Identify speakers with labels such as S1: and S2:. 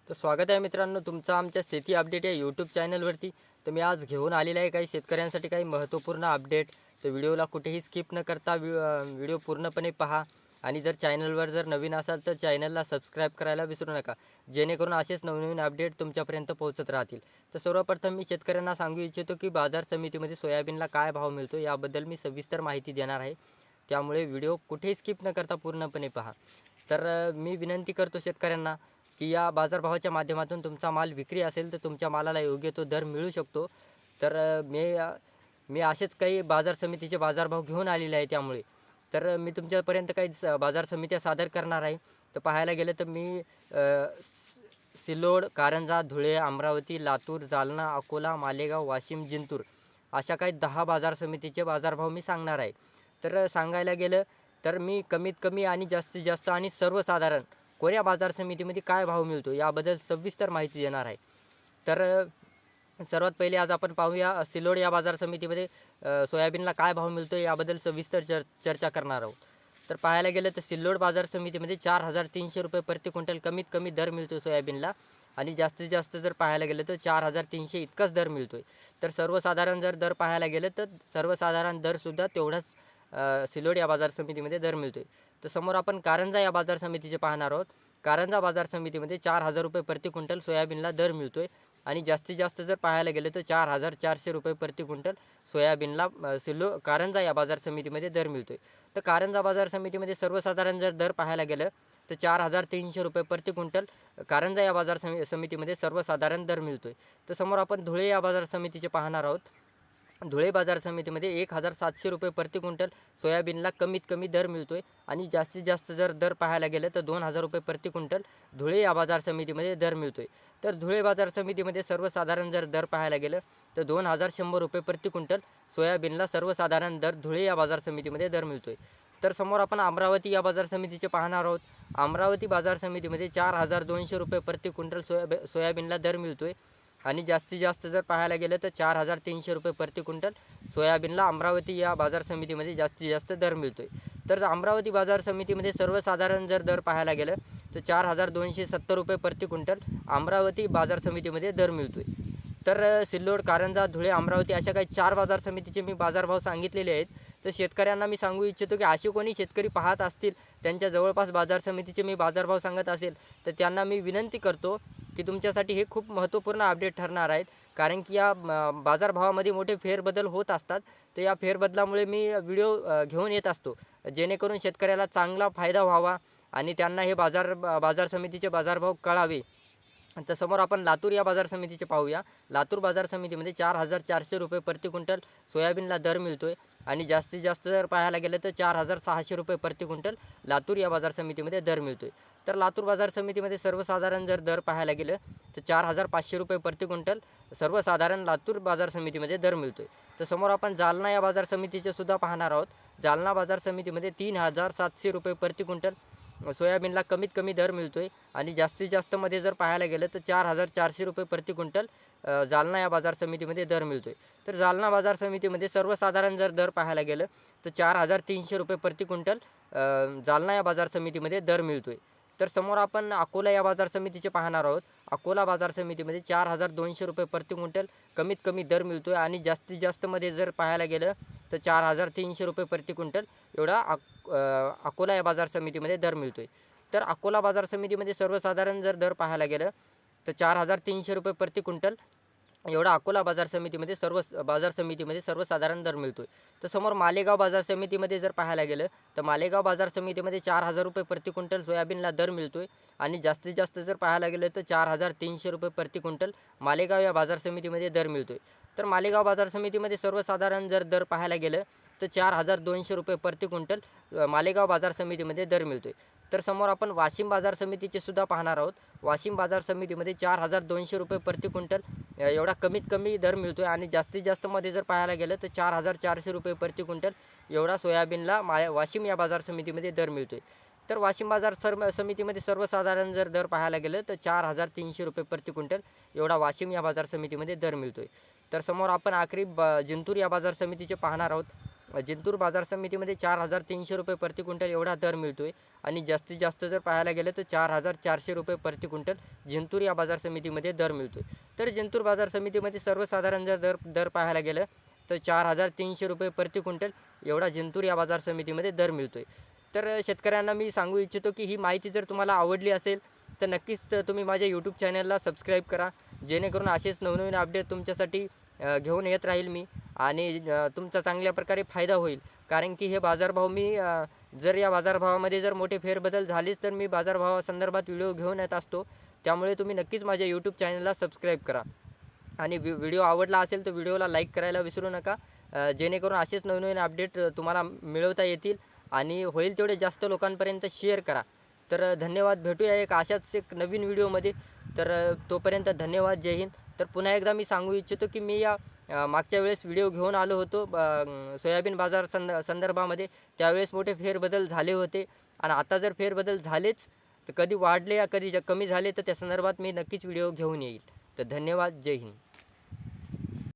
S1: तर स्वागत आहे मित्रांनो तुमचं आमच्या शेती अपडेट या यूट्यूब चॅनलवरती. तर मी आज घेऊन आलेला आहे काही शेतकऱ्यांसाठी काही महत्त्वपूर्ण अपडेट. तर व्हिडिओला कुठेही स्किप न करता व्हिडिओ पूर्णपणे पहा. आणि जर चॅनलवर जर नवीन असाल तर चॅनलला सबस्क्राईब करायला विसरू नका, जेणेकरून असेच नवनवीन अपडेट तुमच्यापर्यंत पोहोचत राहतील. तर सर्वप्रथम मी शेतकऱ्यांना सांगू इच्छितो की बाजार समितीमध्ये सोयाबीनला काय भाव मिळतो याबद्दल मी सविस्तर माहिती देणार आहे. त्यामुळे व्हिडिओ कुठेही स्किप न करता पूर्णपणे पहा. तर मी विनंती करतो शेतकऱ्यांना की या बाजारभावाच्या माध्यमातून तुमचा माल विक्री असेल तर तुमच्या मालाला योग्य तो दर मिळू शकतो. तर मी असेच काही बाजार समितीचे बाजारभाव घेऊन आलेले आहे त्यामुळे. तर मी तुमच्यापर्यंत काही बाजार समित्या सादर करणार आहे. तर पाहायला गेलं तर मी सिल्लोड, कारंजा, धुळे, अमरावती, लातूर, जालना, अकोला, मालेगाव, वाशिम, जिंतूर अशा काही 10 बाजार समितीचे बाजारभाव मी सांगणार आहे. तर सांगायला गेलं तर मी कमीत कमी आणि जास्तीत जास्त आणि सर्वसाधारण कोण्या बाजार समितीमध्ये काय भाव मिळतो याबद्दल सविस्तर माहिती देणार आहे. तर सर्वात पहिले आज आपण पाहूया सिल्लोड या बाजार समितीमध्ये सोयाबीनला काय भाव मिळतो याबद्दल सविस्तर चर्चा करणार आहोत. तर पाहायला गेलं तर सिल्लोड बाजार समितीमध्ये 4,300 रुपये प्रति क्विंटल कमीत कमी दर मिळतो सोयाबीनला. आणि जास्तीत जास्त जर पाहायला गेलं तर 4,300 इतकाच दर मिळतो आहे. तर सर्वसाधारण जर दर पाहायला गेलं तर सर्वसाधारण दरसुद्धा तेवढाच सिल्लोड या बाजार समितीमध्ये दर मिळतो आहे. तर समोर आपण कारंजा या बाजार समितीचे पाहणार आहोत. कारंजा बाजार समितीमध्ये 4,000 रुपये प्रति क्विंटल सोयाबीनला दर मिळतो आहे. आणि जास्तीत जास्त जर पाहायला गेलं तर 4,400 रुपये प्रति क्विंटल सोयाबीनला कारंजा या बाजार समितीमध्ये दर मिळतो आहे. तर कारंजा बाजार समितीमध्ये सर्वसाधारण जर दर पाहायला गेलं तर 4,300 रुपये प्रति क्विंटल कारंजा या बाजार समितीमध्ये सर्वसाधारण दर मिळतो आहे. तर समोर आपण धुळे या बाजार समितीचे पाहणार आहोत. धुळे बाजार समितीमध्ये 1,700 रुपये प्रति क्विंटल सोयाबीनला कमीत कमी दर मिळतो आहे. आणि जास्तीत जास्त जर दर पाहायला गेलं तर 2,000 रुपये प्रति क्विंटल धुळे या बाजार समितीमध्ये दर मिळतो आहे. तर धुळे बाजार समितीमध्ये सर्वसाधारण जर दर पाहायला गेलं तर 2,100 रुपये प्रति क्विंटल सोयाबीनला सर्वसाधारण दर धुळे या बाजार समितीमध्ये दर मिळतो आहे. तर समोर आपण अमरावती या बाजार समितीचे पाहणार आहोत. अमरावती बाजार समितीमध्ये 4,200 रुपये प्रति क्विंटल सोयाबीनला दर मिळतो आहे. आणि जास्तीत जास्त जर पाहायला गेलं तर 4,300 रुपये प्रति क्विंटल सोयाबीनला अमरावती या बाजार समितीमध्ये जास्तीत जास्त दर मिळतो आहे. तर अमरावती बाजार समितीमध्ये सर्वसाधारण जर दर पाहायला गेलं तर 4,270 रुपये प्रति क्विंटल अमरावती बाजार समितीमध्ये दर मिळतो आहे. तर सिल्लोड, कारंजा, धुळे, अमरावती अशा काही 4 बाजार समितीचे मी बाजारभाव सांगितलेले आहेत. तर शेतकऱ्यांना मी सांगू इच्छितो की असे कोणी शेतकरी पाहत असतील, त्यांच्या जवळपास बाजार समितीचे मी बाजारभाव सांगत असेल तर त्यांना मी विनंती करतो की तुमच्यासाठी हे खूप महत्त्वपूर्ण अपडेट ठरणार आहेत. कारण की या बाजारभावामध्ये मोठे फेरबदल होत असतात. तर या फेरबदलामुळे मी व्हिडिओ घेऊन येत असतो, जेणेकरून शेतकऱ्याला चांगला फायदा व्हावा आणि त्यांना हे बाजार समितीचे बाजारभाव कळावे. तर समोर आपण लातूर या बाजार समितीचे पाहूया. लातूर बाजार समितीमध्ये 4,400 रुपये प्रति क्विंटल सोयाबीनला दर मिळतो आहे. आणि जास्तीत जास्त जर पाहायला गेलं तर 4,600 रुपये प्रति क्विंटल लातूर या बाजार समितीमध्ये दर मिळतो आहे. तर लातूर बाजार समितीमध्ये सर्वसाधारण जर दर पाहायला गेलं तर 4,500 रुपये प्रति क्विंटल सर्वसाधारण लातूर बाजार समितीमध्ये दर मिळतो आहे. तर समोर आपण जालना या बाजार समितीचे सुद्धा पाहणार आहोत. जालना बाजार समितीमध्ये 3,700 रुपये प्रति क्विंटल सोयाबीनला कमीत कमी दर मिळतो आहे. आणि जास्तीत जास्तमध्ये जर पाहायला गेलं तर 4,400 रुपये प्रति क्विंटल जालना या बाजार समितीमध्ये दर मिळतो आहे. तर जालना बाजार समितीमध्ये सर्वसाधारण जर दर पाहायला गेलं तर 4,300 रुपये प्रति क्विंटल जालना या बाजार समितीमध्ये दर मिळतो आहे. तर समोर आपण अकोला या बाजार समितीचे पाहणार आहोत. अकोला बाजार समितीमध्ये 4,200 रुपये प्रति क्विंटल कमीत कमी दर मिळतो आहे. आणि जास्तीत जास्तमध्ये जर पाहायला गेलं तर 4,300 रुपये प्रति क्विंटल एवढा अकोला या बाजार समितीमध्ये दर मिळतो आहे. तर अकोला बाजार समितीमध्ये सर्वसाधारण जर दर पाहायला गेलं तर 4,300 रुपये प्रति क्विंटल एवढा अकोला बाजार समितीमध्ये सर्वसाधारण दर मिळतो आहे. तर समोर मालेगाव बाजार समितीमध्ये जर पाहायला गेलं तर मालेगाव बाजार समितीमध्ये 4,000 रुपये प्रति क्विंटल सोयाबीनला दर मिळतो आहे. आणि जास्तीत जास्त जर पाहायला गेलं तर 4,300 रुपये प्रति क्विंटल मालेगाव या बाजार समितीमध्ये दर मिळतो आहे. तर मालेगाव बाजार समितीमध्ये सर्वसाधारण जर दर पाहायला गेलं तर 4,200 रुपये प्रति क्विंटल मालेगाव बाजार समितीमध्ये दर मिळतो आहे. तर समोर आपण वाशिम बाजार समितीचे सुद्धा पाहणार आहोत. वाशिम बाजार समितीमध्ये 4,200 रुपये प्रति क्विंटल एवढा कमीत कमी दर मिळतो आहे. आणि जास्तीत जास्तमध्ये जर पाहायला गेलं तर 4,400 रुपये प्रति क्विंटल एवढा सोयाबीनला वाशिम या बाजार समितीमध्ये दर मिळतो आहे. तर वाशिम बाजार समितीमध्ये सर्वसाधारण जर दर पाहायला गेलं तर 4,300 रुपये प्रति क्विंटल एवढा वाशिम या बाजार समितीमध्ये दर मिळतो आहे. तर समोर आपण आखरी जिंतूर या बाजार समितीचे पाहणार आहोत. जिंतूर बाजार समितीमध्ये 4,300 रुपये प्रति क्विंटल एवढा दर मिळतो आहे आणि जास्तीत जास्त जर पाहायला गेलं तर 4,400 रुपये प्रति क्विंटल जिंतूर या बाजार समितीमध्ये दर मिळतो आहे. तर जिंतूर बाजार समितीमध्ये सर्वसाधारण जर दर पाहायला गेलं तर 4,300 रुपये प्रति क्विंटल एवढा जिंतूर या बाजार समितीमध्ये दर मिळतो आहे. तर शेतकऱ्यांना मी सांगू इच्छितो की ही माहिती जर तुम्हाला आवडली असेल तर नक्कीच तुम्ही माझ्या यूट्यूब चॅनलला सबस्क्राईब करा, जेणेकरून असेच नवनवीन अपडेट तुमच्यासाठी घेऊन येत राहील मी आणि तुमचा चांगल्या प्रकारे फायदा होईल. कारण की हे बाजारभाव मी जर या बाजारभावामध्ये जर मोठे फेरबदल झालेच तर मी बाजारभावासंदर्भात व्हिडिओ घेऊन येत असतो. त्यामुळे तुम्ही नक्कीच माझ्या यूट्यूब चॅनलला सबस्क्राईब करा आणि व्हिडिओ आवडला असेल तर व्हिडिओला लाईक करायला विसरू नका, जेणेकरून असेच नवनवीन अपडेट तुम्हाला मिळवता येतील आणि होईल तेवढे जास्त लोकांपर्यंत शेअर करा. तर धन्यवाद. भेटूया एक अशाच एक नवीन व्हिडिओमध्ये. तर तोपर्यंत धन्यवाद. जय हिंद. तर पुन्हा एकदा मी सांगू इच्छितो की मी या मागच्या वेळेस व्हिडिओ घेऊन आलो होतो सोयाबीन बाजार संदर्भामध्ये. त्यावेळेस मोठे फेरबदल झाले होते आणि आता जर फेरबदल झालेच तर कधी वाढले या कधी कमी झाले तर त्या संदर्भात मी नक्कीच व्हिडिओ घेऊन येईल. तर धन्यवाद. जय हिंद.